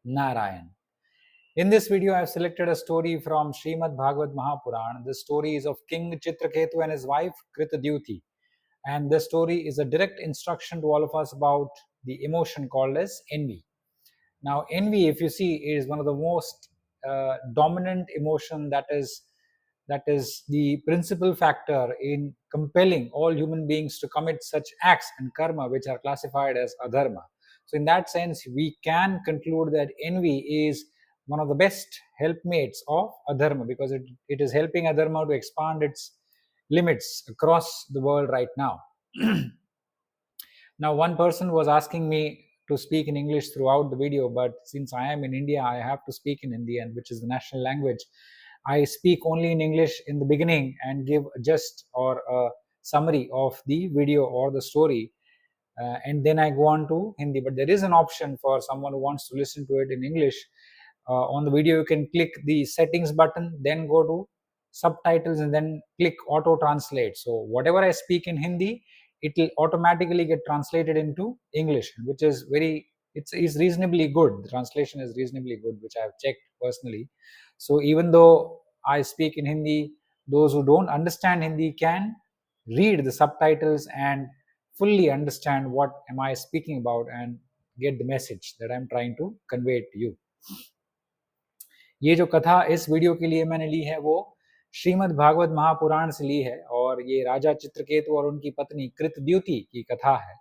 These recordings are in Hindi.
Narayan. In this video, I have selected a story from Srimad Bhagavad Mahapuran. The story is of King Chitraketu and his wife Kritadyuti. And this story is a direct instruction to all of us about the emotion called as envy. Now, envy, if you see, is one of the most dominant emotion that is the principal factor in compelling all human beings to commit such acts and karma which are classified as adharma. So in that sense, we can conclude that envy is one of the best helpmates of adharma, because it is helping adharma to expand its limits across the world right now. Now, one person was asking me to speak in English throughout the video, but since I am in India, I have to speak in Hindi, and which is the national language. I speak only in English in the beginning and give a gist or a summary of the video or the story, and then I go on to Hindi. But there is an option for someone who wants to listen to it in English. On the video, you can click the settings button, then go to subtitles, and then click auto translate. So whatever I speak in Hindi, it will automatically get translated into English, which is it's reasonably good. The translation is reasonably good, which I have checked personally. So even though I speak in Hindi, those who don't understand Hindi can read the subtitles and fully understand what am I speaking about and get the message that I'm trying to convey to you. ये जो कथा इस वीडियो के लिए मैंने ली है वो श्रीमद् भागवत महापुराण से ली है, और ये राजा चित्रकेतु और उनकी पत्नी कृतद्युति की कथा है।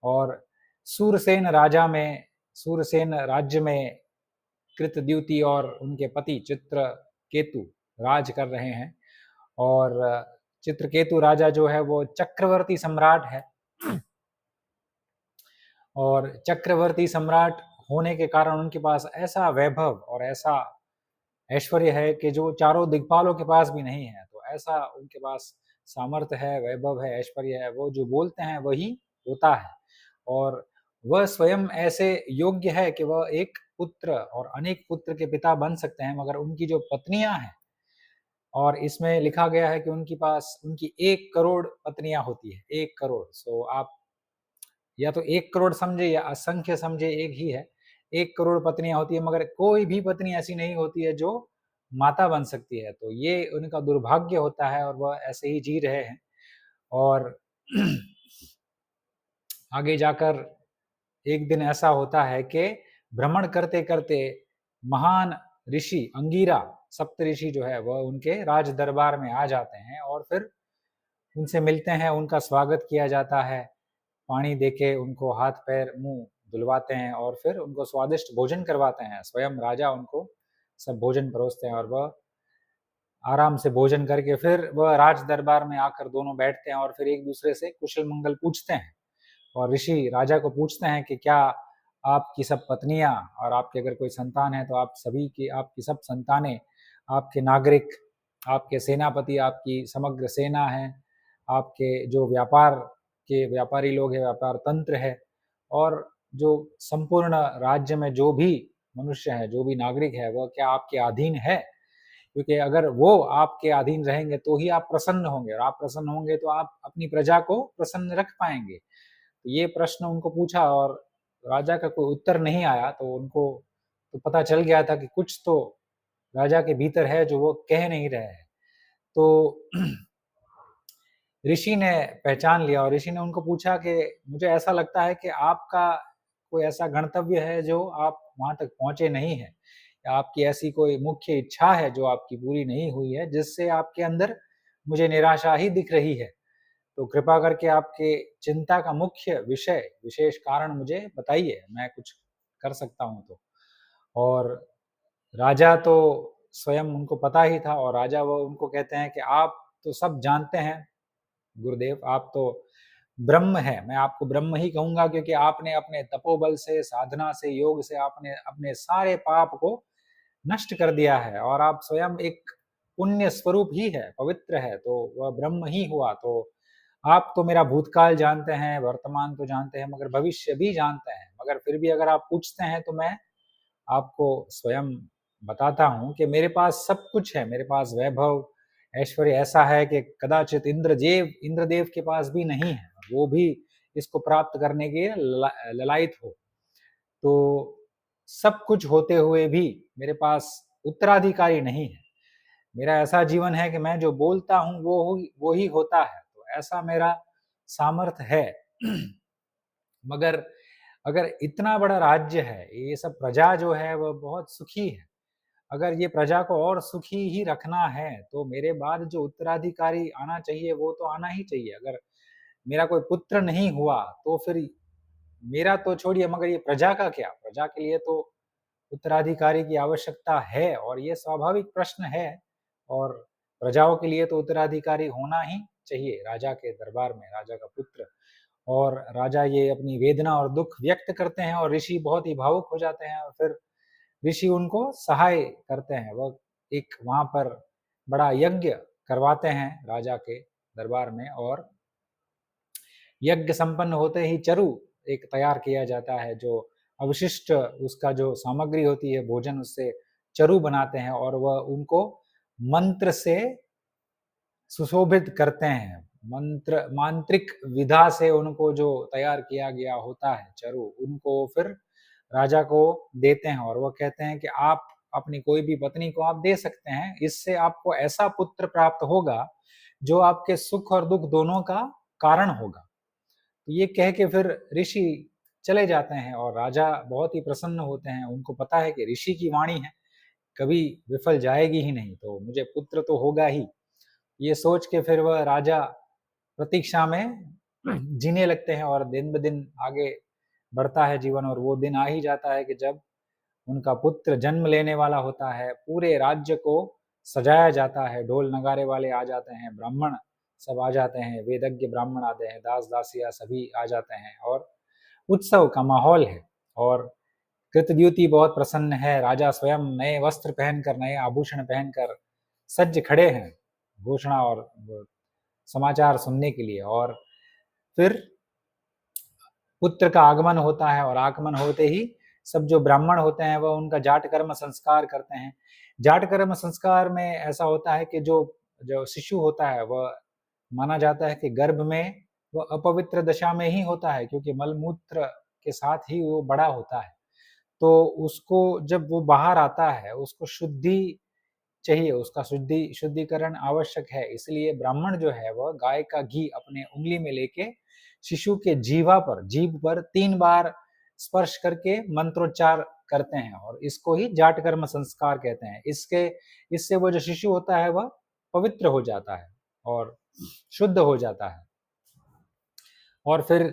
और सूरसेन राज्य में कृतद्युति और उनके पति चित्रकेतु राज कर रहे हैं। और चित्रकेतु राजा जो है वो चक्रवर्ती सम्राट है, और चक्रवर्ती सम्राट होने के कारण उनके पास ऐसा वैभव और ऐसा ऐश्वर्य है कि जो चारों दिक्पालों के पास भी नहीं है। तो ऐसा उनके पास सामर्थ्य है, वैभव है, ऐश्वर्य है, वो जो बोलते हैं वही होता है। और वह स्वयं ऐसे योग्य है कि वह एक पुत्र और अनेक पुत्र के पिता बन सकते हैं, मगर उनकी जो पत्नियां हैं, और इसमें लिखा गया है कि उनकी 1 करोड़ पत्नियां होती है, 1 करोड़। सो आप या तो 1 करोड़ समझे या असंख्य समझे, एक ही है। 1 करोड़ पत्नियां होती है, मगर कोई भी पत्नी ऐसी नहीं होती है जो माता बन सकती है। तो ये उनका दुर्भाग्य होता है, और वह ऐसे ही जी रहे हैं। और आगे जाकर एक दिन ऐसा होता है कि भ्रमण करते करते महान ऋषि अंगीरा, सप्त ऋषि जो है वह उनके राज दरबार में आ जाते हैं, और फिर उनसे मिलते हैं, उनका स्वागत किया जाता है, पानी देके उनको हाथ पैर मुंह धुलवाते हैं, और फिर उनको स्वादिष्ट भोजन करवाते हैं। स्वयं राजा उनको सब भोजन परोसते हैं, और वह आराम से भोजन करके फिर वह राज दरबार में आकर दोनों बैठते हैं, और फिर एक दूसरे से कुशल मंगल पूछते हैं। और ऋषि राजा को पूछते हैं कि क्या आपकी सब पत्नियां और आपके अगर कोई संतान है तो आपकी सब संतानें, आपके नागरिक, आपके सेनापति, आपकी समग्र सेना है, आपके जो व्यापारी लोग हैं, व्यापार तंत्र है, और जो संपूर्ण राज्य में जो भी मनुष्य है, जो भी नागरिक है, वह क्या आपके अधीन है? क्योंकि अगर वो आपके अधीन रहेंगे तो ही आप प्रसन्न होंगे, और आप प्रसन्न होंगे तो आप अपनी प्रजा को प्रसन्न रख पाएंगे। ये प्रश्न उनको पूछा, और राजा का कोई उत्तर नहीं आया। तो उनको तो पता चल गया था कि कुछ तो राजा के भीतर है जो वो कह नहीं रहे हैं। तो ऋषि ने पहचान लिया, और ऋषि ने उनको पूछा कि मुझे ऐसा लगता है कि आपका कोई ऐसा गंतव्य है जो आप वहां तक पहुंचे नहीं है, या आपकी ऐसी कोई मुख्य इच्छा है जो आपकी पूरी नहीं हुई है, जिससे आपके अंदर मुझे निराशा ही दिख रही है। तो कृपा करके आपके चिंता का मुख्य विषय, विशेष कारण मुझे बताइए, मैं कुछ कर सकता हूँ तो। और राजा तो स्वयं उनको पता ही था, और राजा वो उनको कहते हैं कि आप तो सब जानते हैं गुरुदेव, आप तो ब्रह्म है। मैं आपको ब्रह्म ही कहूंगा, क्योंकि आपने अपने तपोबल से, साधना से, योग से आपने अपने सारे पाप को नष्ट कर दिया है, और आप स्वयं एक पुण्य स्वरूप ही है, पवित्र है, तो वह ब्रह्म ही हुआ। तो आप तो मेरा भूतकाल जानते हैं, वर्तमान तो जानते हैं, मगर भविष्य भी जानते हैं। मगर फिर भी अगर आप पूछते हैं तो मैं आपको स्वयं बताता हूँ कि मेरे पास सब कुछ है। मेरे पास वैभव, ऐश्वर्य ऐसा है कि कदाचित इंद्रदेव के पास भी नहीं है, वो भी इसको प्राप्त करने के लिए ललायत हो। तो सब कुछ होते हुए भी मेरे पास उत्तराधिकारी नहीं है। मेरा ऐसा जीवन है कि मैं जो बोलता हूँ वो ही होता है। तो ऐसा मेरा सामर्थ्य है। मगर अगर इतना बड़ा राज्य है, ये सब प्रजा जो है वह बहुत सुखी है। अगर ये प्रजा को और सुखी ही रखना है तो मेरे बाद जो उत्तराधिकारी आना चाहिए वो तो आना ही चाहिए। अगर मेरा कोई पुत्र नहीं हुआ तो फिर मेरा तो छोड़िए, मगर ये प्रजा का क्या? प्रजा के लिए तो उत्तराधिकारी की आवश्यकता है और ये स्वाभाविक प्रश्न है। और प्रजाओं के लिए तो उत्तराधिकारी होना ही चाहिए राजा के दरबार में, राजा का पुत्र। और राजा ये अपनी वेदना और दुख व्यक्त करते हैं और ऋषि बहुत ही भावुक हो जाते हैं और फिर ऋषि उनको सहाय करते हैं। वह एक वहाँ पर बड़ा यज्ञ करवाते हैं राजा के दरबार में और यज्ञ संपन्न होते ही चरु एक तैयार किया जाता है, जो अवशिष्ट उसका जो सामग्री होती है भोजन, उससे चरु बनाते हैं और वह उनको मंत्र से सुशोभित करते हैं। मांत्रिक विधा से उनको जो तैयार किया गया होता है चरु, उनको फिर राजा को देते हैं और वो कहते हैं कि आप अपनी कोई भी पत्नी को आप दे सकते हैं, इससे आपको ऐसा पुत्र प्राप्त होगा जो आपके सुख और दुख दोनों का कारण होगा। तो ये कह के फिर ऋषि चले जाते हैं और राजा बहुत ही प्रसन्न होते हैं। उनको पता है कि ऋषि की वाणी है, कभी विफल जाएगी ही नहीं, तो मुझे पुत्र तो होगा ही। ये सोच के फिर वह राजा प्रतीक्षा में जीने लगते हैं और दिन ब दिन आगे बढ़ता है जीवन और वो दिन आ ही जाता है कि जब उनका पुत्र जन्म लेने वाला होता है। पूरे राज्य को सजाया जाता है, ढोल नगारे वाले आ जाते हैं, ब्राह्मण सब आ जाते हैं, वेदज्ञ ब्राह्मण आते हैं, दास दासियाँ सभी आ जाते हैं और उत्सव का माहौल है। और कृतद्युति बहुत प्रसन्न है, राजा स्वयं नए वस्त्र पहनकर, नए आभूषण पहनकर सज्ज खड़े हैं घोषणा और समाचार सुनने के लिए। और फिर पुत्र का आगमन होता है और आगमन होते ही सब जो ब्राह्मण होते हैं वह उनका जाट कर्म संस्कार करते हैं। जाट कर्म संस्कार में ऐसा होता है कि जो जो शिशु होता है वह माना जाता है कि गर्भ में वह अपवित्र दशा में ही होता है, क्योंकि मलमूत्र के साथ ही वो बड़ा होता है। तो उसको जब वो बाहर आता है उसको शुद्धि चाहिए, उसका शुद्धिकरण आवश्यक है। इसलिए ब्राह्मण जो है वह गाय का घी अपने उंगली में लेके शिशु के जीभ पर 3 बार स्पर्श करके मंत्रोच्चार करते हैं और इसको ही जाट कर्म संस्कार कहते हैं। इससे वो जो शिशु होता है वह पवित्र हो जाता है और शुद्ध हो जाता है। और फिर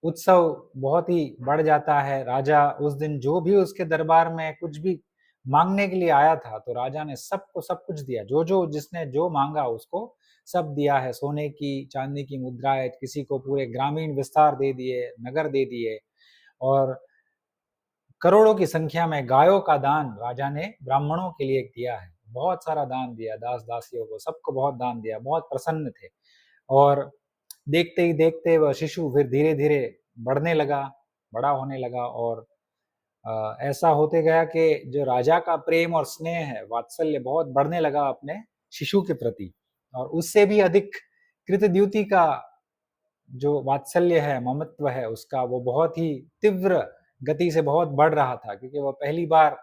उत्सव बहुत ही बढ़ जाता है। राजा उस दिन जो भी उसके दरबार में कुछ भी मांगने के लिए आया था, तो राजा ने सबको सब कुछ दिया। जो जिसने जो मांगा उसको सब दिया है। सोने की चांदी की मुद्राएं, किसी को पूरे ग्रामीण विस्तार दे दिए, नगर दे दिए और करोड़ों की संख्या में गायों का दान राजा ने ब्राह्मणों के लिए दिया है। बहुत सारा दान दिया, दास दासियों को सबको बहुत दान दिया, बहुत प्रसन्न थे। और देखते ही देखते वह शिशु फिर धीरे धीरे बढ़ने लगा, बड़ा होने लगा और ऐसा होते गया कि जो राजा का प्रेम और स्नेह है, वात्सल्य बहुत बढ़ने लगा अपने शिशु के प्रति। और उससे भी अधिक कृतद्युति का जो वात्सल्य है, ममत्व है उसका, वो बहुत ही तीव्र गति से बहुत बढ़ रहा था, क्योंकि वो पहली बार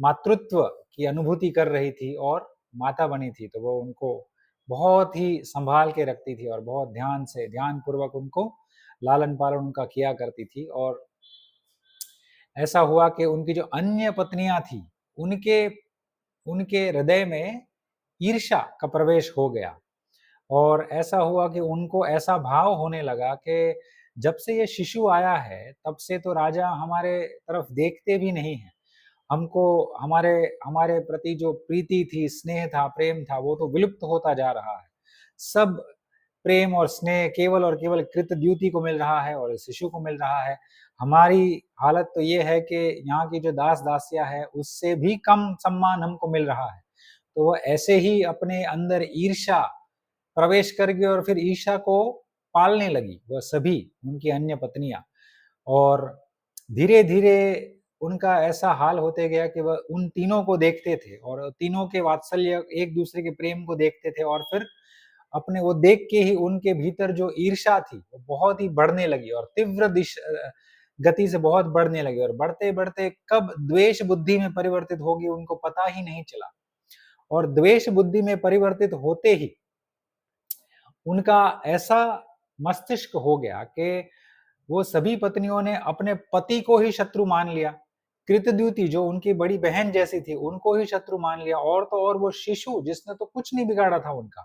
मातृत्व की अनुभूति कर रही थी और माता बनी थी। तो वो उनको बहुत ही संभाल के रखती थी और बहुत ध्यान से, ध्यानपूर्वक उनको लालन-पालन उनका किया करती थी। और ऐसा हुआ कि उनकी जो अन्य पत्नियाँ थी, उनके उनके हृदय में ईर्ष्या का प्रवेश हो गया। और ऐसा हुआ कि उनको ऐसा भाव होने लगा कि जब से ये शिशु आया है, तब से तो राजा हमारे तरफ देखते भी नहीं हैं। हमको हमारे हमारे प्रति जो प्रीति थी, स्नेह था, प्रेम था, वो तो विलुप्त होता जा रहा है। सब प्रेम और स्नेह केवल और केवल कृतद्युति को मिल रहा है और इस शिशु को मिल रहा है। हमारी हालत तो ये है कि यहाँ की जो दास-दासियाँ हैं, उससे भी कम सम्मान हमको मिल रहा है। तो वो ऐसे ही अपने अंदर ईर्ष्या प्रवेश कर गई और फिर ईर्ष्या को पालने लगी, वह सभी उनकी अन्य पत्नियाँ। और धीरे-धीरे उनका ऐसा हाल होते गया कि वह उन तीनों को देखते थे और तीनों के वात्सल्य, एक-दूसरे के प्रेम को देखते थे और फिर अपने वो देख के ही उनके भीतर जो ईर्ष्या थी, वो बहुत ही बढ़ने लगी और गति से बहुत बढ़ने लगी और बढ़ते-बढ़ते कब द्वेष बुद्धि में परिवर्तित होगी उनको पता ही नहीं चला। और द्वेष बुद्धि में परिवर्तित होते ही उनका ऐसा मस्तिष्क हो गया कि वो सभी पत्नियों ने अपने पति को ही शत्रु मान लिया। कृतद्युति जो उनकी बड़ी बहन जैसी थी, उनको ही शत्रु मान लिया और तो और वो शिशु जिसने तो कुछ नहीं बिगाड़ा था उनका,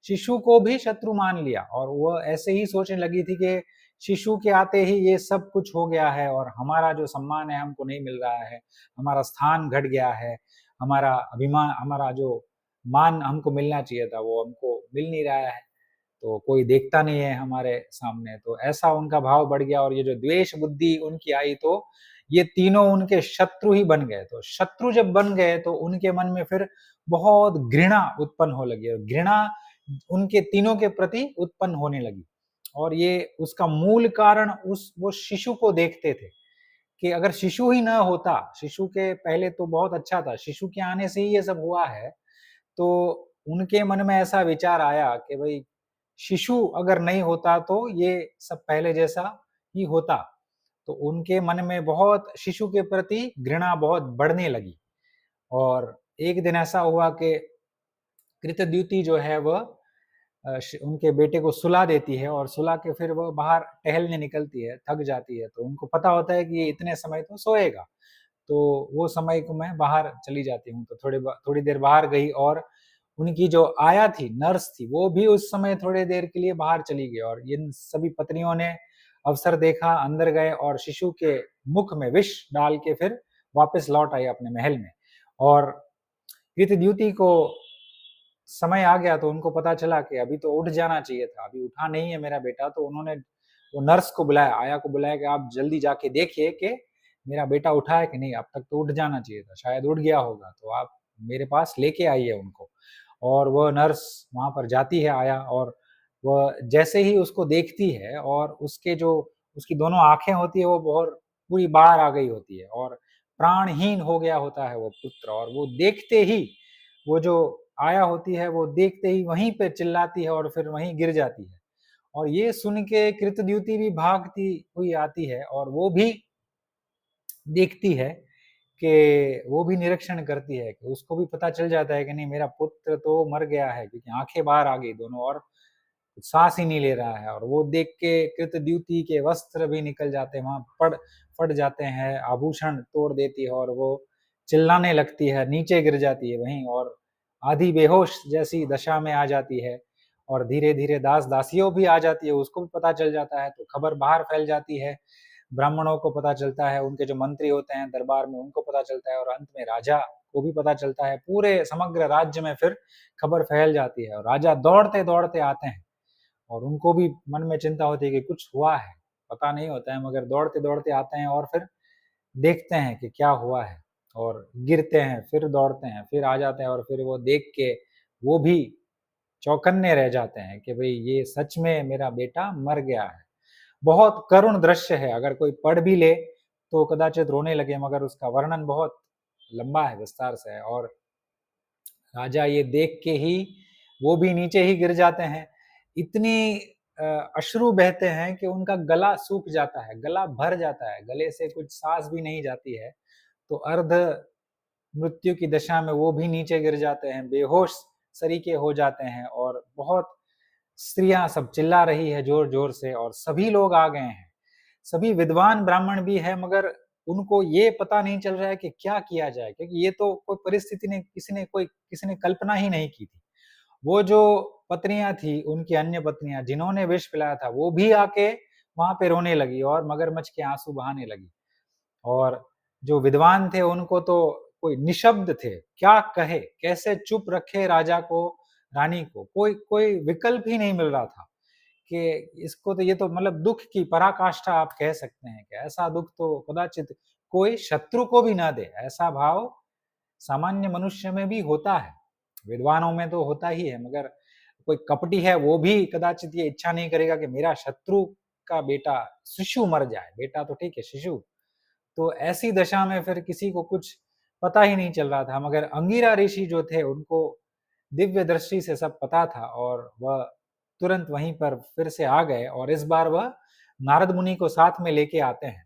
शिशु को भी शत्रु मान लिया और वो ऐसे ही सोचने लगी थी कि शिशु के आते ही ये सब कुछ हो गया है और हमारा जो सम्मान है हमको नहीं मिल रहा है, हमारा स्थान घट गया है, हमारा अभिमान, हमारा जो मान हमको मिलना चाहिए था वो हमको मिल नहीं रहा है। तो कोई देखता नहीं है हमारे सामने, तो ऐसा उनका भाव बढ़ गया और ये जो द्वेष बुद्धि उनकी आई तो ये तीनों उनके शत्रु ही बन गए। तो शत्रु जब बन गए तो उनके मन में फिर बहुत घृणा उत्पन्न हो लगी और घृणा उनके तीनों के प्रति उत्पन्न होने लगी। और ये उसका मूल कारण उस वो शिशु को देखते थे कि अगर शिशु ही ना होता, शिशु के पहले तो बहुत अच्छा था, शिशु के आने से ही ये सब हुआ है, तो उनके मन में ऐसा विचार आया कि भई शिशु अगर नहीं होता तो ये सब पहले जैसा ही होता। तो उनके मन में बहुत शिशु के प्रति घृणा बहुत बढ़ने लगी और एक दिन ऐसा हुआ कि कृतद्युति जो है वह उनके बेटे को सुला देती है और सुला के फिर वो बाहर टहलने निकलती है, थक जाती है, तो उनको पता होता है कि ये इतने समय तो सोएगा। तो वो समय को मैं बाहर चली जाती हूँ, तो थोड़ी देर बाहर गई और उनकी जो आया थी, नर्स थी, वो भी उस समय थोड़ी देर के लिए बाहर चली गई और इन सभी पत्नियों ने अवसर देखा, अंदर गए और शिशु के मुख में विष डाल के फिर वापस लौट आए अपने महल में। और कृतद्युति को समय आ गया तो उनको पता चला कि अभी तो उठ जाना चाहिए था, अभी उठा नहीं है मेरा बेटा, तो उन्होंने वो नर्स को बुलाया, आया को बुलाया कि आप जल्दी जाके देखिए कि मेरा बेटा उठा है कि नहीं, अब तक तो उठ जाना चाहिए था, शायद उठ गया होगा, तो आप मेरे पास लेके आइए उनको। और वह नर्स वहाँ पर जाती है, आया, और वह जैसे ही उसको देखती है और उसके जो उसकी दोनों आँखें होती है वो बहुत पूरी बाहर आ गई होती है और प्राणहीन हो गया होता है वो पुत्र और वो देखते ही वो जो आया होती है वो देखते ही वहीं पे चिल्लाती है और फिर वहीं गिर जाती है। और ये सुन के कृतद्युति भी भागती हुई आती है और वो भी देखती है कि वो भी निरीक्षण करती है कि उसको भी पता चल जाता है कि नहीं मेरा पुत्र तो मर गया है क्योंकि आँखें बाहर आ गई दोनों और साँस ही नहीं ले रहा है और वो देख के कृतद्युति के वस्त्र भी निकल जाते हैं, वहाँ पड़ फट जाते हैं, आभूषण तोड़ देती है और वो चिल्लाने लगती है, नीचे गिर जाती है वहीं और आधी बेहोश जैसी दशा में आ जाती है और धीरे-धीरे दास-दासियों भी आ जाती है, उसको भी पता चल जाता है, तो खबर बाहर फैल जाती है। ब्राह्मणों को पता चलता है, उनके जो मंत्री होते हैं दरबार में उनको पता चलता है और अंत में राजा को भी पता चलता है। पूरे समग्र राज्य में फिर खबर फैल जाती है और राजा दौड़ते-दौड़ते आते हैं और उनको भी मन में चिंता होती है कि कुछ हुआ है, पता नहीं होता है मगर दौड़ते-दौड़ते आते हैं और फिर देखते हैं कि क्या हुआ है और गिरते हैं, फिर दौड़ते हैं, फिर आ जाते हैं और फिर वो देख के वो भी चौकन्ने रह जाते हैं कि भई ये सच में मेरा बेटा मर गया है। बहुत करुण दृश्य है, अगर कोई पढ़ भी ले तो कदाचित रोने लगे मगर उसका वर्णन बहुत लंबा है, विस्तार से है और राजा ये देख के ही वो भी नीचे ही गिर जाते हैं। इतनी अ, अश्रु बहते हैं कि उनका गला सूख जाता है, गला भर जाता है, गले से कुछ साँस भी नहीं जाती है। तो अर्ध मृत्यु की दशा में वो भी नीचे गिर जाते हैं, बेहोश सरीके हो जाते हैं और बहुत स्त्रियाँ सब चिल्ला रही है ज़ोर-ज़ोर से और सभी लोग आ गए हैं। सभी विद्वान ब्राह्मण भी हैं मगर उनको ये पता नहीं चल रहा है कि क्या किया जाए क्योंकि ये तो कोई परिस्थिति ने किसी ने कल्पना ही नहीं की थी। वो जो पत्नियाँ थी, उनकी अन्य पत्नियाँ जिन्होंने विष पिलाया था, वो भी आके वहाँ पे रोने लगी और मगरमच्छ के आँसू बहाने लगी। और जो विद्वान थे उनको तो कोई निःशब्द थे, क्या कहे? कैसे चुप रखे राजा को, रानी को? कोई कोई विकल्प ही नहीं मिल रहा था कि इसको तो ये तो मतलब दुःख की पराकाष्ठा आप कह सकते हैं कि ऐसा दुःख तो कदाचित कोई शत्रु को भी ना दे, ऐसा भाव सामान्य मनुष्य में भी होता है। विद्वानों में तो होता ही है मगर कोई कपटी है वो भी कदाचित ये इच्छा नहीं करेगा कि मेरा शत्रु का बेटा शिशु मर जाए, बेटा तो ठीक है, शिशु तो ऐसी दशा में फिर किसी को कुछ पता ही नहीं चल रहा था मगर अंगिरा ऋषि जो थे उनको दिव्य दृष्टि से सब पता था और वह तुरंत वहीं पर फिर से आ गए और इस बार वह नारद मुनि को साथ में लेके आते हैं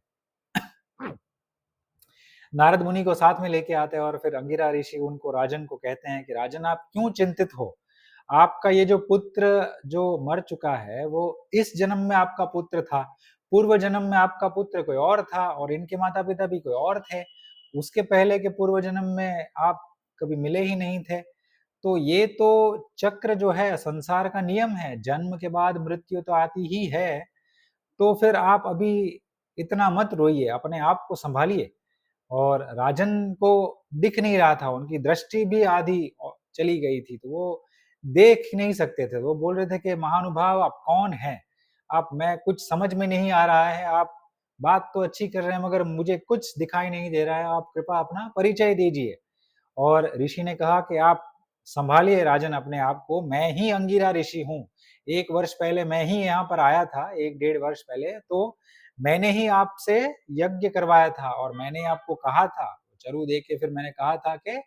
नारद मुनि को साथ में लेके आते हैं और फिर अंगिरा ऋषि उनको राजन को कहते हैं कि राजन आप क्यों चिंतित हो? आपका ये जो पुत्र जो मर चुका है वो इस जन्म में आपका पुत्र था, पूर्व जन्म में आपका पुत्र कोई और था और इनके माता-पिता भी कोई और थे। उसके पहले के पूर्व जन्म में आप कभी मिले ही नहीं थे। तो ये तो चक्र जो है संसार का नियम है, जन्म के बाद मृत्यु तो आती ही है। तो फिर आप अभी इतना मत रोइए, अपने आप को सँभालिए। और राजन को दिख नहीं रहा था, उनकी दृष्टि भी आधी चली गई थी, तो वो देख ही नहीं सकते थे। वो बोल रहे थे कि महानुभाव आप कौन हैं? आप मैं कुछ समझ में नहीं आ रहा है, आप बात तो अच्छी कर रहे हैं मगर मुझे कुछ दिखाई नहीं दे रहा है, आप कृपया अपना परिचय दीजिए। और ऋषि ने कहा कि आप सँभालिए राजन अपने आप को, मैं ही अंगिरा ऋषि हूँ। 1 वर्ष पहले मैं ही यहाँ पर आया था, 1 डेढ़ वर्ष पहले, तो मैंने ही आपसे यज्ञ करवाया था और मैंने आपको कहा था, चरु दे के फिर मैंने कहा था कि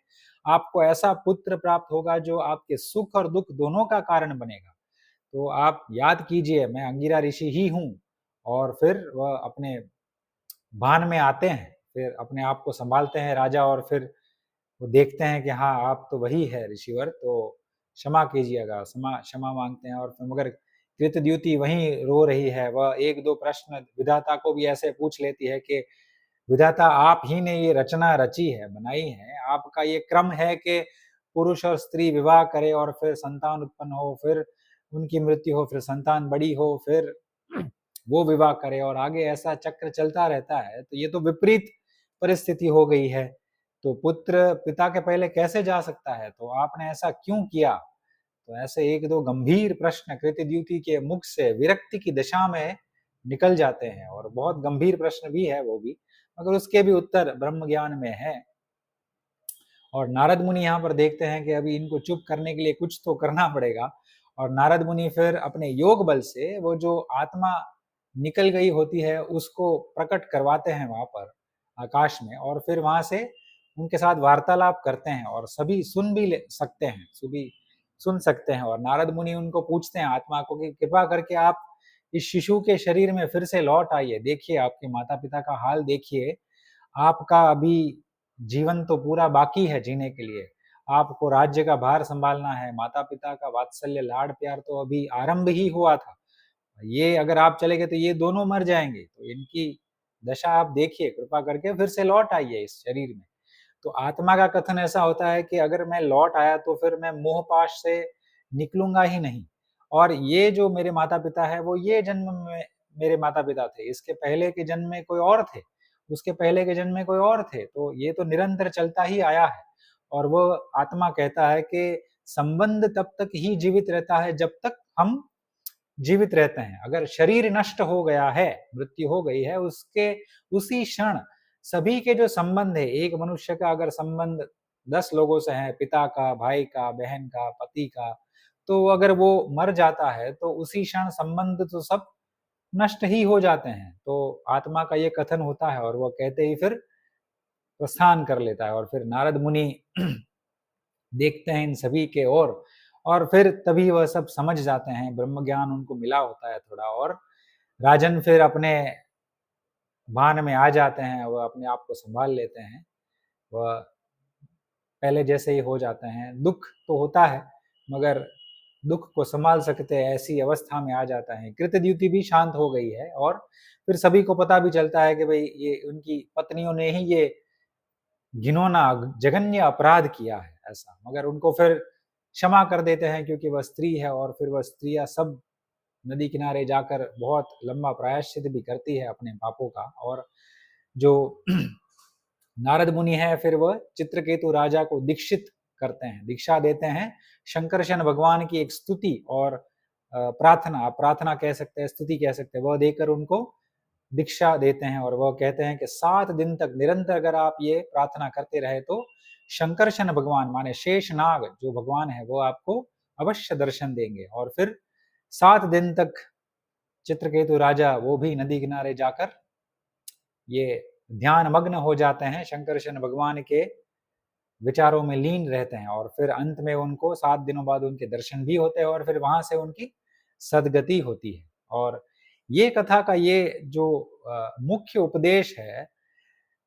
आपको ऐसा पुत्र प्राप्त होगा जो आपके सुख और दुःख दोनों का कारण बनेगा। तो आप याद कीजिए मैं अंगिरा ऋषि ही हूँ। और फिर वह अपने भान में आते हैं, फिर अपने आप को सँभालते हैं राजा और फिर वो देखते हैं कि हाँ, आप तो वही है ऋषिवर, तो क्षमा कीजिएगा, क्षमा माँगते हैं और फिर मगर कृतद्युति वहीं रो रही है। वह 1-2 प्रश्न विधाता को भी ऐसे पूछ लेती है कि विधाता आप ही ने ये रचना रची है, बनाई है। आपका ये क्रम है कि पुरुष और स्त्री विवाह करें और फिर संतान उत्पन्न हो, फिर उनकी मृत्यु हो, फिर संतान बड़ी हो, फिर वो विवाह करे और आगे ऐसा चक्र चलता रहता है। तो ये तो विपरीत परिस्थिति हो गई है। तो पुत्र पिता के पहले कैसे जा सकता है? तो आपने ऐसा क्यों किया? तो ऐसे 1-2 गंभीर प्रश्न कृतद्युति के मुख से विरक्ति की दशा में निकल जाते हैं और बहुत गंभीर प्रश्न भी है वो भी, मगर उसके भी उत्तर ब्रह्म ज्ञान में है। और नारद मुनि यहाँ पर देखते हैं कि अभी इनको चुप करने के लिए कुछ तो करना पड़ेगा और नारद मुनि फिर अपने योग बल से वो जो आत्मा निकल गई होती है उसको प्रकट करवाते हैं वहाँ पर आकाश में और फिर वहाँ से उनके साथ वार्तालाप करते हैं और सभी सुन भी सकते हैं, सभी सुन सकते हैं। और नारद मुनि उनको पूछते हैं आत्मा को कि कृपा करके आप इस शिशु के शरीर में फिर से लौट आइए, देखिए आपके माता पिता का हाल देखिए, आपका अभी जीवन तो पूरा बाकी है जीने के लिए। आपको राज्य का भार सँभालना है, माता-पिता का वात्सल्य, लाड-प्यार तो अभी आरंभ ही हुआ था। ये अगर आप चले गए तो ये दोनों मर जाएँगे, तो इनकी दशा आप देखिए, कृपा करके फिर से लौट आइए इस शरीर में। तो आत्मा का कथन ऐसा होता है कि अगर मैं लौट आया तो फिर मैं मोह-पाश से निकलूँगा ही नहीं। और ये जो मेरे माता-पिता हैं, वो ये जन्म में मेरे माता-पिता थे, इसके पहले के जन्म में कोई और थे, उसके पहले के जन्म में कोई और थे, तो ये तो निरंतर चलता ही आया है। और वो आत्मा कहता है कि संबंध तब तक ही जीवित रहता है जब तक हम जीवित रहते हैं। अगर शरीर नष्ट हो गया है, मृत्यु हो गई है, उसके उसी क्षण सभी के जो संबंध है, एक मनुष्य का अगर संबंध 10 लोगों से है, पिता का, भाई का, बहन का, पति का, तो अगर वो मर जाता है, तो उसी क्षण संबंध तो सब नष्ट ही हो जाते हैं। तो आत्मा का ये कथन होता है और वो कहते ही फिर प्रस्थान कर लेता है और फिर नारद मुनि देखते हैं इन सभी के ओर और फिर तभी वह सब समझ जाते हैं, ब्रह्म ज्ञान उनको मिला होता है थोड़ा और राजन फिर अपने भान में आ जाते हैं, वह अपने आप को सँभाल लेते हैं। वह पहले जैसे ही हो जाते हैं। दुःख तो होता है, मगर दुःख को सँभाल सकते हैं ऐसी अवस्था में आ जाता है। कृतद्युति भी शांत हो गई है और फिर सभी को पता भी चलता है कि भई ये उनकी पत्नियों ने ही ये घिनौना जघन्य अपराध किया है ऐसा। मगर उनको फिर क्षमा कर देते हैं क्योंकि वह स्त्री है और फिर वह स्त्रियाँ सब नदी किनारे जाकर बहुत लंबा प्रायश्चित भी करती है अपने पापों का। और जो नारद मुनि है फिर वह चित्रकेतु राजा को दीक्षित करते हैं, दीक्षा देते हैं। शंकरशन भगवान की एक स्तुति और प्रार्थना, आप प्रार्थना कह सकते हैं, स्तुति कह सकते हैं, वह देकर उनको दीक्षा देते हैं और वह कहते हैं कि 7 दिन तक निरंतर अगर आप ये प्रार्थना करते रहे तो शंकरशन भगवान माने शेषनाग जो भगवान है वो आपको अवश्य दर्शन देंगे। और फिर 7 दिन तक चित्रकेतु राजा वो भी नदी किनारे जाकर ये ध्यान मग्न हो जाते हैं, शंकरशन भगवान के विचारों में लीन रहते हैं और फिर अंत में उनको 7 दिनों बाद उनके दर्शन भी होते हैं और फिर वहाँ से उनकी सद्गति होती है। और ये कथा का ये जो मुख्य उपदेश है,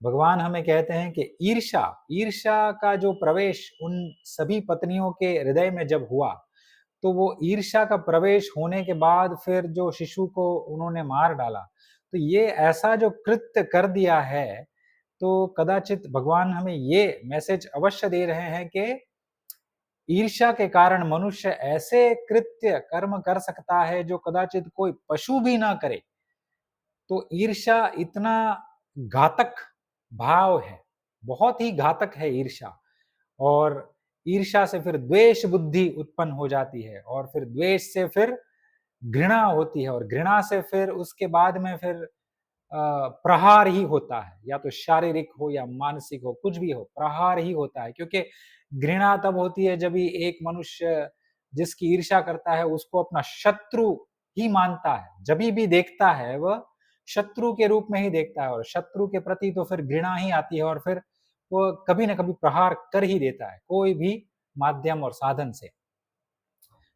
भगवान हमें कहते हैं कि ईर्ष्या ईर्ष्या का जो प्रवेश उन सभी पत्नियों के हृदय में जब हुआ, तो वो ईर्ष्या का प्रवेश होने के बाद फिर जो शिशु को उन्होंने मार डाला, तो ये ऐसा जो कृत्य कर दिया है, तो कदाचित भगवान हमें ये मैसेज अवश्य दे रहे हैं कि ईर्ष्या के कारण मनुष्य ऐसे कृत्य कर्म कर सकता है जो कदाचित कोई पशु भी ना करे। तो ईर्ष्या इतना घातक भाव है, बहुत ही घातक है ईर्ष्या। और ईर्ष्या से फिर द्वेष बुद्धि उत्पन्न हो जाती है और फिर द्वेष से फिर घृणा होती है और घृणा से फिर उसके बाद में फिर प्रहार ही होता है, या तो शारीरिक हो या मानसिक हो, कुछ भी हो, प्रहार ही होता है। क्योंकि घृणा तब होती है जब भी एक मनुष्य जिसकी ईर्ष्या करता है उसको अपना शत्रु ही मानता है, जभी भी देखता है वह शत्रु के रूप में ही देखता है और शत्रु के प्रति तो फिर घृणा ही आती है और फिर वो कभी न कभी प्रहार कर ही देता है, कोई भी माध्यम और साधन से।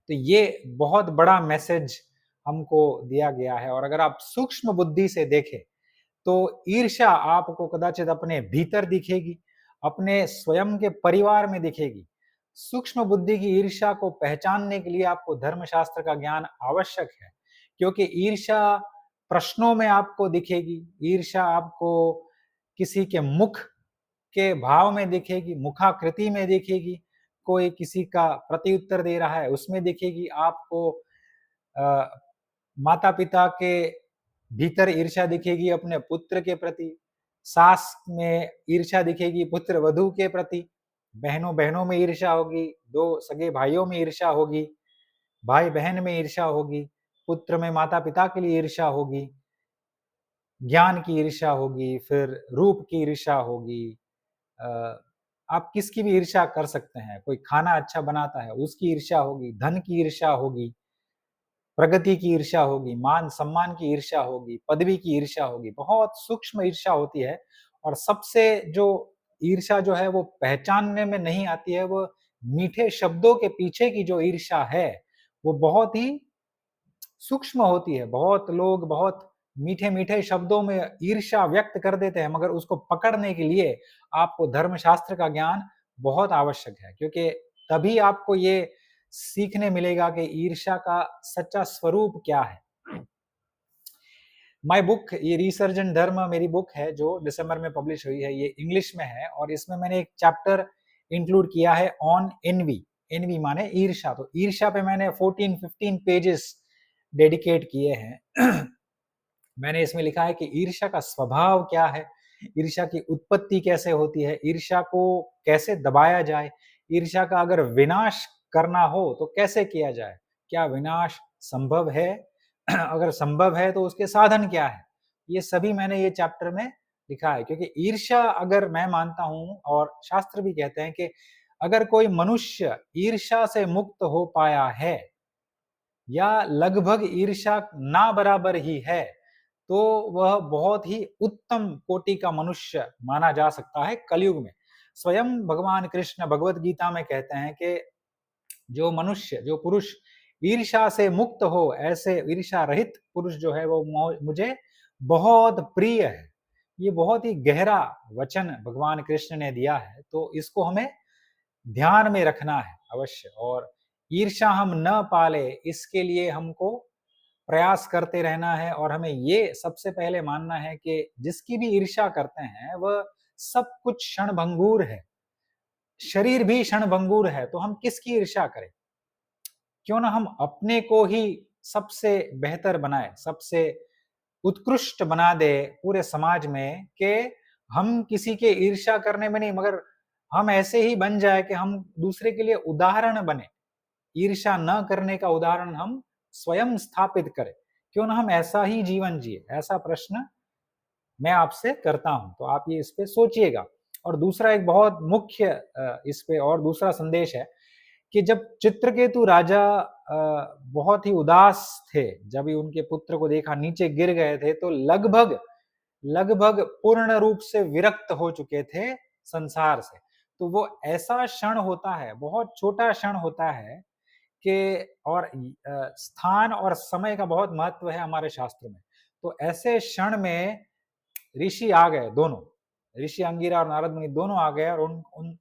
तो ये बहुत बड़ा मैसेज हमको दिया गया है। और अगर आप सूक्ष्म बुद्धि से देखें, तो ईर्ष्या आपको कदाचित अपने भीतर दिखेगी, अपने स्वयं के परिवार में दिखेगी। सूक्ष्म बुद्धि की ईर्ष्या को पहचानने के लिए आपको धर्मशास्त्र का ज्ञान आवश्यक है, क्योंकि ईर्ष्या प्रश्नों में आपको दिखेगी, ईर्ष्या आपको किसी के मुख के भाव में दिखेगी, मुखाकृति में दिखेगी, कोई किसी का प्रत्युत्तर दे रहा है उसमें दिखेगी, आपको माता-पिता के भीतर ईर्ष्या दिखेगी अपने पुत्र के प्रति, सास में ईर्ष्या दिखेगी पुत्र-वधू के प्रति, बहनों-बहनों में ईर्ष्या होगी, 2 सगे भाइयों में ईर्ष्या होगी, भाई-बहन में ईर्ष्या होगी, पुत्र में माता-पिता के लिए ईर्ष्या होगी, ज्ञान की ईर्ष्या होगी, फिर रूप की ईर्ष्या होगी। अ, आप किसकी भी ईर्ष्या कर सकते हैं, कोई खाना अच्छा बनाता है, उसकी ईर्ष्या होगी, धन की ईर्ष्या होगी, प्रगति की ईर्ष्या होगी, मान-सम्मान की ईर्ष्या होगी, पदवी की ईर्ष्या होगी, बहुत सूक्ष्म ईर्ष्या होती है। और सबसे जो ईर्ष्या जो है वो पहचानने में नहीं आती है, वो मीठे शब्दों के पीछे की जो ईर्ष्या है, वो बहुत ही सूक्ष्म होती है। बहुत लोग बहुत मीठे-मीठे शब्दों में ईर्ष्या व्यक्त कर देते हैं, मगर उसको पकड़ने के लिए आपको धर्मशास्त्र का ज्ञान बहुत आवश्यक है, क्योंकि तभी आपको ये सीखने मिलेगा कि ईर्ष्या का सच्चा स्वरूप क्या है। माय बुक, ये रिसर्जेंट धर्म मेरी बुक है जो दिसंबर में पब्लिश हुई है, ये इंग्लिश में है और इसमें मैंने एक चैप्टर इंक्लूड किया है ऑन एनवी। एनवी माने ईर्ष्या, तो ईर्ष्या पे मैंने 14-15 पेजेस डेडिकेट किए हैं। मैंने इसमें लिखा है कि ईर्ष्या का स्वभाव क्या है, ईर्ष्या की उत्पत्ति कैसे होती है, ईर्ष्या को कैसे दबाया जाए, ईर्ष्या का अगर विनाश करना हो तो कैसे किया जाए, क्या विनाश संभव है? अगर संभव है तो उसके साधन क्या है? ये सभी मैंने ये चैप्टर में लिखा है, क्योंकि ईर्ष्या, अगर मैं मानता हूँ और शास्त्र भी कहते हैं कि अगर कोई मनुष्य ईर्ष्या से मुक्त हो पाया है या लगभग ईर्ष्या ना बराबर ही है, तो वह बहुत ही उत्तम कोटि का मनुष्य माना जा सकता है कलयुग में। स्वयं भगवान कृष्ण भगवत गीता में कहते हैं कि जो मनुष्य, जो पुरुष ईर्ष्या से मुक्त हो, ऐसे ईर्ष्या रहित पुरुष जो है वो मुझे बहुत प्रिय है। ये बहुत ही गहरा वचन भगवान कृष्ण ने दिया है, तो इसको हमें ध्यान में रखना है अवश्य। और ईर्ष्या हम न पाले, इसके लिए हमको प्रयास करते रहना है और हमें ये सबसे पहले मानना है कि जिसकी भी ईर्ष्या करते हैं वह सब कुछ क्षणभंगुर है, शरीर भी क्षणभंगुर है, तो हम किसकी ईर्ष्या करें? क्यों ना हम अपने को ही सबसे बेहतर बनाए, सबसे उत्कृष्ट बना दे पूरे समाज में, कि हम किसी के ईर्ष्या करने में नहीं, मगर हम ऐसे ही बन जाए कि हम दूसरे के लिए उदाहरण बने। ईर्ष्या न करने का उदाहरण हम स्वयं स्थापित करें। क्यों ना हम ऐसा ही जीवन जिए? ऐसा प्रश्न मैं आपसे करता हूं, तो आप ये इस पे सोचिएगा। और दूसरा एक बहुत मुख्य इस पे और दूसरा संदेश है कि जब चित्रकेतु राजा बहुत ही उदास थे, जब ही उनके पुत्र को देखा नीचे गिर गए थे, तो लगभग लगभग पूर्ण रूप से विरक्त हो चुके थे संसार से। तो वो ऐसा क्षण होता है, बहुत छोटा क्षण होता है कि और स्थान और समय का बहुत महत्व है हमारे शास्त्र में। तो ऐसे क्षण में ऋषि आ गए दोनों, ऋषि अंगिरा और नारद मुनि दोनों आ गए और उन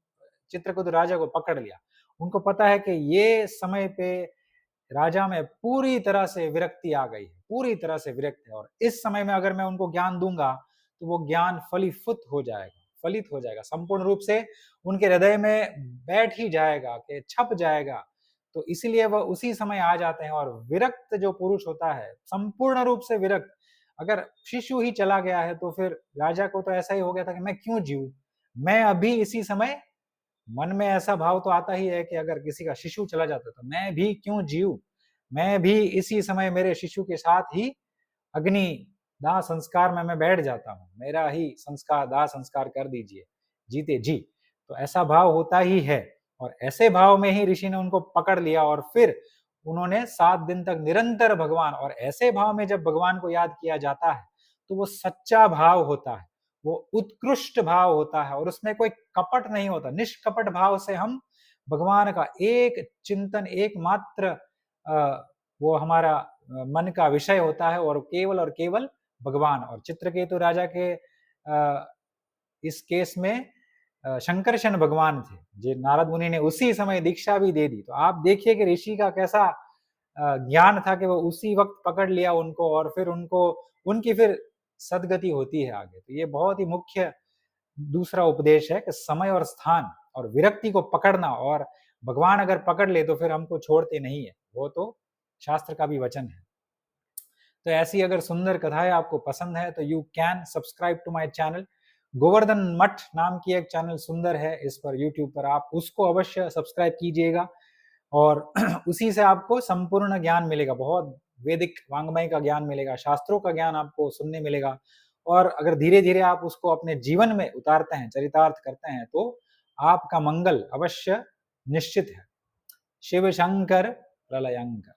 चित्रकूट राजा को पकड़ लिया। उनको पता है कि ये समय पे राजा में पूरी तरह से विरक्ति आ गई है, पूरी तरह से विरक्त है और इस समय में अगर मैं उनको ज्ञान दूंगा तो वो ज्ञान फलीभूत हो जाएगा, फलित हो जाएगा, संपूर्ण रूप से उनके हृदय में बैठ ही जाएगा, कि छप जाएगा। तो इसीलिए वह उसी समय आ जाते हैं और विरक्त जो पुरुष होता है, संपूर्ण रूप से विरक्त, अगर शिशु ही चला गया है तो फिर राजा को तो ऐसा ही हो गया था कि मैं क्यों जीऊं, मैं अभी इसी समय, मन में ऐसा भाव तो आता ही है कि अगर किसी का शिशु चला जाता तो मैं भी क्यों जीऊं, मैं भी इसी समय मेरे शिशु के साथ ही अग्नि दाह संस्कार में मैं बैठ जाता हूँ, मेरा ही संस्कार दाह संस्कार कर दीजिए, जीते जी। तो ऐसा भाव होता ही है और ऐसे भाव में ही ऋषि ने उनको पकड़ लिया और फिर उन्होंने 7 दिन तक निरंतर भगवान, और ऐसे भाव में जब भगवान को याद किया जाता है तो वो सच्चा भाव होता है, वो उत्कृष्ट भाव होता है और उसमें कोई कपट नहीं होता। निष्कपट भाव से हम भगवान का एक चिंतन, एकमात्र वो हमारा मन का विषय होता है और केवल भगवान। और चित्रकेतु राजा के इस केस में शंकरशन भगवान थे, जो नारद मुनि ने उसी समय दीक्षा भी दे दी। तो आप देखिए कि ऋषि का कैसा ज्ञान था कि वो उसी वक्त पकड़ लिया उनको और फिर उनको, उनकी फिर सदगति होती है आगे। तो ये बहुत ही मुख्य दूसरा उपदेश है कि समय और स्थान और विरक्ति को पकड़ना, और भगवान अगर पकड़ ले तो फिर हमको छोड़ते नहीं है, वो तो शास्त्र का भी वचन है। तो ऐसी अगर सुंदर कथाएं आपको पसंद है तो you can subscribe to my channel. Govardhan Math नाम की एक चैनल सुंदर है इस पर, यूट्यूब पर, आप उसको अवश्य सब्सक्राइब कीजिएगा और उसी से आपको संपूर्ण ज्ञान मिलेगा, बहुत वैदिक वांग्मय का ज्ञान मिलेगा, शास्त्रों का ज्ञान आपको सुनने मिलेगा। और अगर धीरे धीरे आप उसको अपने जीवन में उतारते हैं, चरितार्थ करते हैं, तो आपका मंगल अवश्य निश्चित है। शिव शंकर प्रलयंकर।